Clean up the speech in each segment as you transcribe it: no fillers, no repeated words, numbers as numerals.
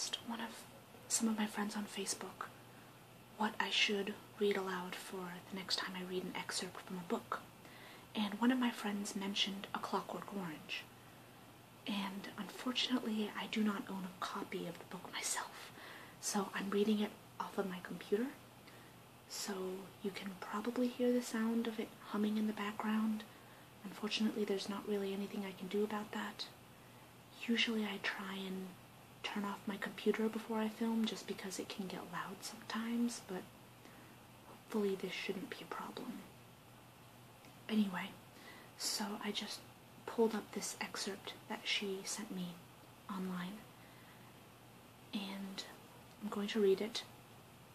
asked some of my friends on Facebook what I should read aloud for the next time I read an excerpt from a book. And one of my friends mentioned A Clockwork Orange. And unfortunately, I do not own a copy of the book myself, so I'm reading it off of my computer. So you can probably hear the sound of it humming in the background. Unfortunately, there's not really anything I can do about that. Usually I try and turn off my computer before I film, just because it can get loud sometimes, but hopefully this shouldn't be a problem. Anyway, so I just pulled up this excerpt that she sent me online, and I'm going to read it.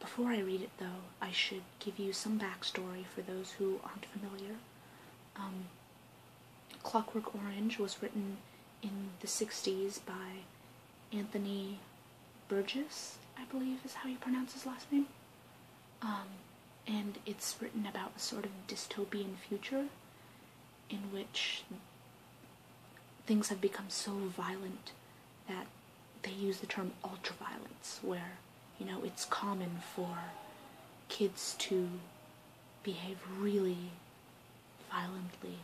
Before I read it, though, I should give you some backstory for those who aren't familiar. Clockwork Orange was written in the 60s by Anthony Burgess, I believe is how you pronounce his last name. And it's written about a sort of dystopian future in which things have become so violent that they use the term ultraviolence, where, you know, it's common for kids to behave really violently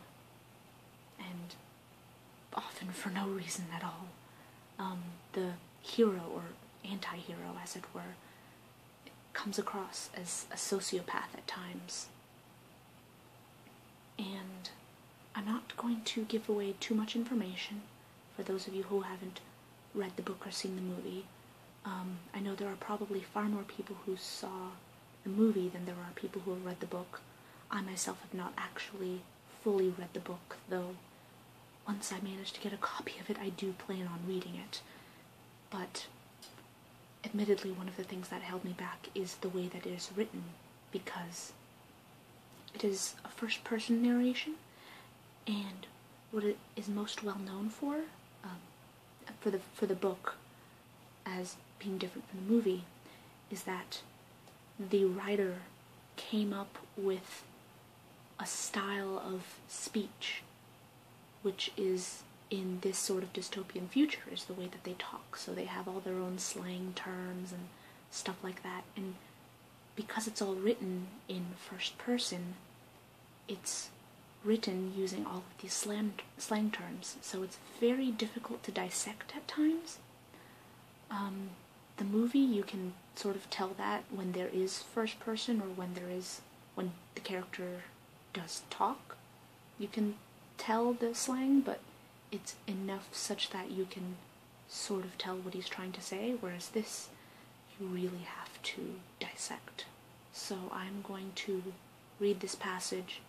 and often for no reason at all. The hero, or anti-hero as it were, comes across as a sociopath at times. And I'm not going to give away too much information for those of you who haven't read the book or seen the movie. I know there are probably far more people who saw the movie than there are people who have read the book. I myself have not actually fully read the book, though once I manage to get a copy of it, I do plan on reading it. But admittedly, one of the things that held me back is the way that it is written, because it is a first-person narration, and what it is most well known for the book, as being different from the movie, is that the writer came up with a style of speech which is, in this sort of dystopian future, is the way that they talk. So they have all their own slang terms and stuff like that, and because it's all written in first person, it's written using all of these slang terms, so it's very difficult to dissect at times. The movie, you can sort of tell that when there is first person, or when the character does talk. You can tell the slang, but it's enough such that you can sort of tell what he's trying to say, whereas this, you really have to dissect. So I'm going to read this passage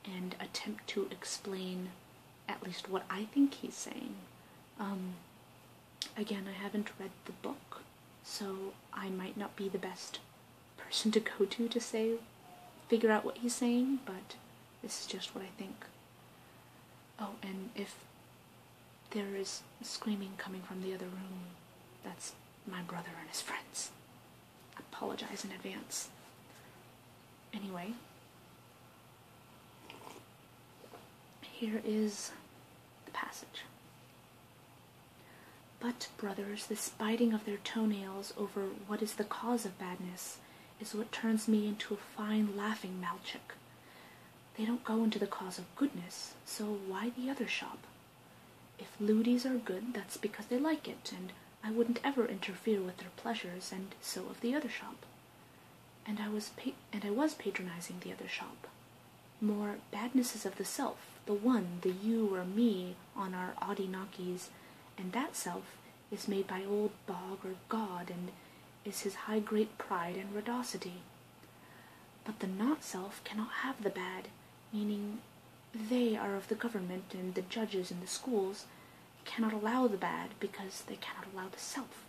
and attempt to explain at least what I think he's saying. Again, I haven't read the book, so I might not be the best person to go to figure out what he's saying, but this is just what I think. Oh, and if there is screaming coming from the other room, that's my brother and his friends. I apologize in advance. Anyway, here is the passage. But, brothers, this biting of their toenails over what is the cause of badness is what turns me into a fine laughing malchick. They don't go into the cause of goodness, so why the other shop? If lewdies are good, that's because they like it, and I wouldn't ever interfere with their pleasures, and so of the other shop. And I was patronizing the other shop. More badnesses of the self, the one, the you or me, on our oddy knockies, and that self is made by old bog or god, and is his high great pride and radosty. But the not-self cannot have the bad, meaning they are of the government, and the judges in the schools cannot allow the bad because they cannot allow the self.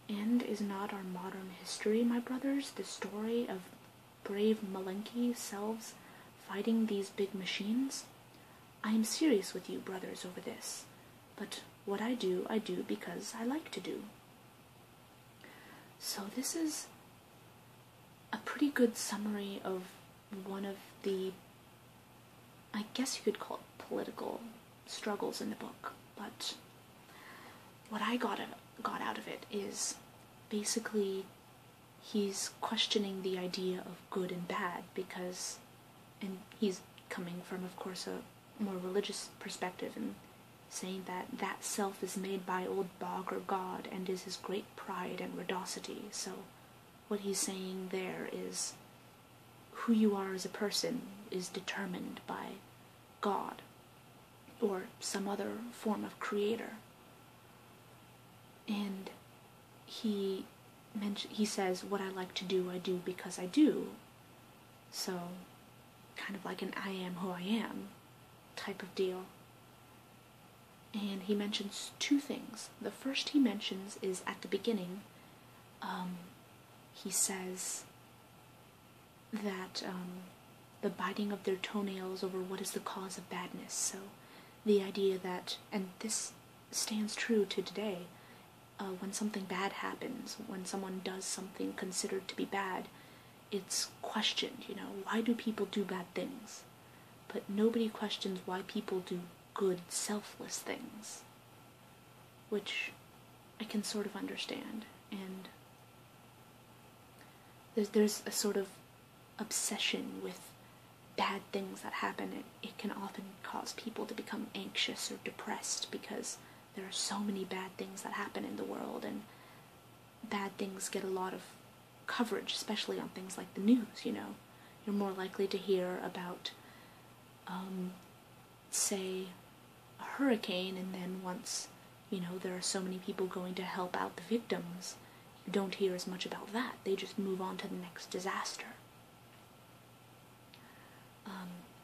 And is not our modern history, my brothers, the story of brave malenky selves fighting these big machines? I am serious with you, brothers, over this, but what I do because I like to do. So this is a pretty good summary of one of the, I guess you could call it, political struggles in the book. But what I got got out of it is basically he's questioning the idea of good and bad because, and he's coming from, of course, a more religious perspective and saying that that self is made by old Bog or God and is his great pride and radosty. So what he's saying there is who you are as a person is determined by God or some other form of creator. And he says, what I like to do, I do because I do. So, kind of like an I am who I am type of deal. And he mentions two things. The first he mentions is at the beginning. He says that the biting of their toenails over what is the cause of badness. So the idea that, and this stands true to today, when something bad happens, when someone does something considered to be bad, it's questioned, why do people do bad things? But nobody questions why people do good, selfless things, which I can sort of understand. And there's a sort of obsession with bad things that happen. It can often cause people to become anxious or depressed because there are so many bad things that happen in the world, and bad things get a lot of coverage, especially on things like the news, You're more likely to hear about, say, a hurricane, and then once, there are so many people going to help out the victims, you don't hear as much about that. They just move on to the next disaster.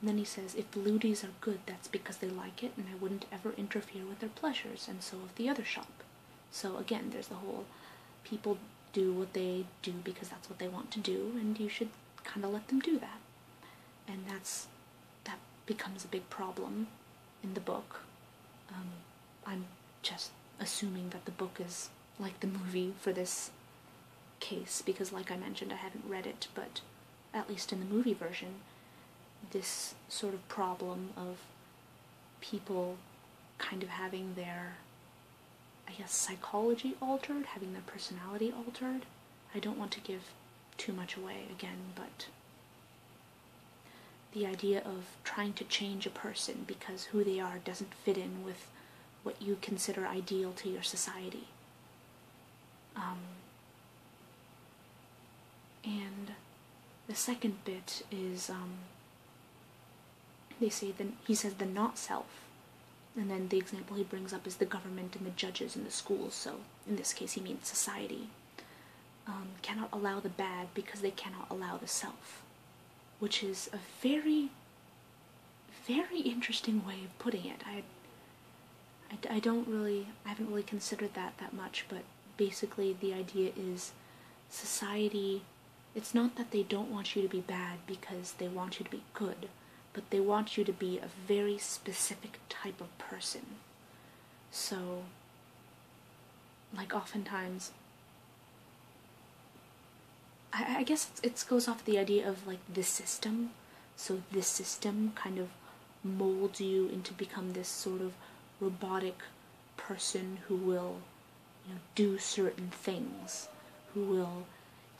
Then he says, if lewdies are good, that's because they like it, and I wouldn't ever interfere with their pleasures, and so of the other shop. So again, there's the whole, people do what they do because that's what they want to do, and you should kind of let them do that. And that becomes a big problem in the book. I'm just assuming that the book is like the movie for this case, because like I mentioned, I haven't read it, but at least in the movie version, this sort of problem of people kind of having their, I guess, psychology altered, having their personality altered. I don't want to give too much away again, but the idea of trying to change a person because who they are doesn't fit in with what you consider ideal to your society. And the second bit is, he says the not self, and then the example he brings up is the government and the judges and the schools, so in this case he means society, cannot allow the bad because they cannot allow the self, which is a very, very interesting way of putting it. I haven't really considered that much, but basically the idea is society, it's not that they don't want you to be bad because they want you to be good, but they want you to be a very specific type of person. So, like oftentimes, I guess it goes off the idea of like the system. So this system kind of molds you into become this sort of robotic person who will, do certain things, who will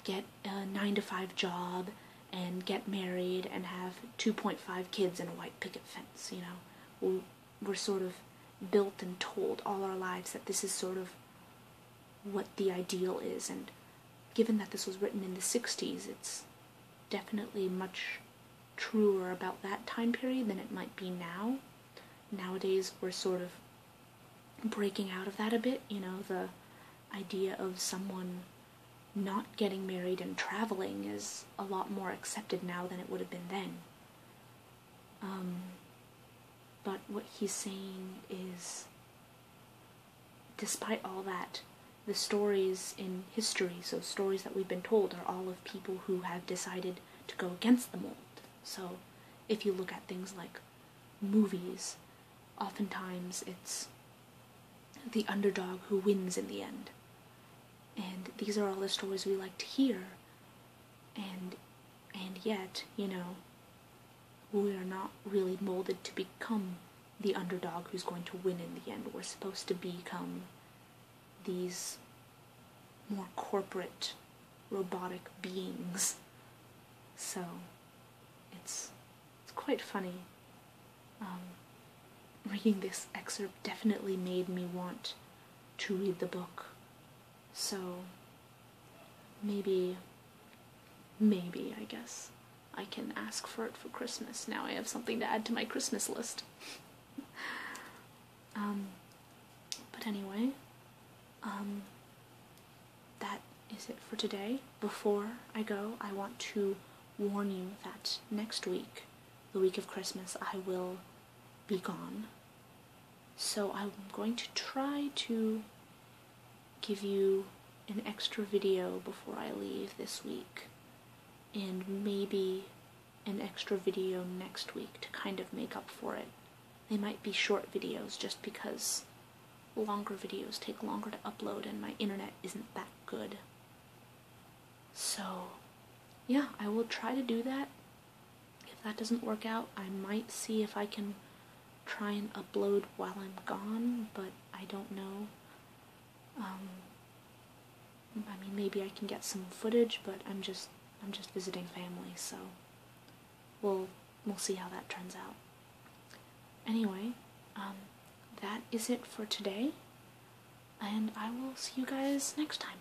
get a 9-to-5 job and get married and have 2.5 kids and a white picket fence, We're sort of built and told all our lives that this is sort of what the ideal is, and given that this was written in the 60s, it's definitely much truer about that time period than it might be now. Nowadays, we're sort of breaking out of that a bit, the idea of someone not getting married and traveling is a lot more accepted now than it would have been then. But what he's saying is, despite all that, the stories in history, so stories that we've been told, are all of people who have decided to go against the mold. So if you look at things like movies, oftentimes it's the underdog who wins in the end. And these are all the stories we like to hear, and yet, we are not really molded to become the underdog who's going to win in the end. We're supposed to become these more corporate, robotic beings. So, it's quite funny. Reading this excerpt definitely made me want to read the book. So, maybe, I guess, I can ask for it for Christmas. Now I have something to add to my Christmas list. But anyway, that is it for today. Before I go, I want to warn you that next week, the week of Christmas, I will be gone. So I'm going to try to give you an extra video before I leave this week, and maybe an extra video next week to kind of make up for it. They might be short videos just because longer videos take longer to upload and my internet isn't that good. So, yeah, I will try to do that. If that doesn't work out, I might see if I can try and upload while I'm gone, but I don't know. I mean, maybe I can get some footage, but I'm just visiting family, so we'll see how that turns out. Anyway, that is it for today, and I will see you guys next time.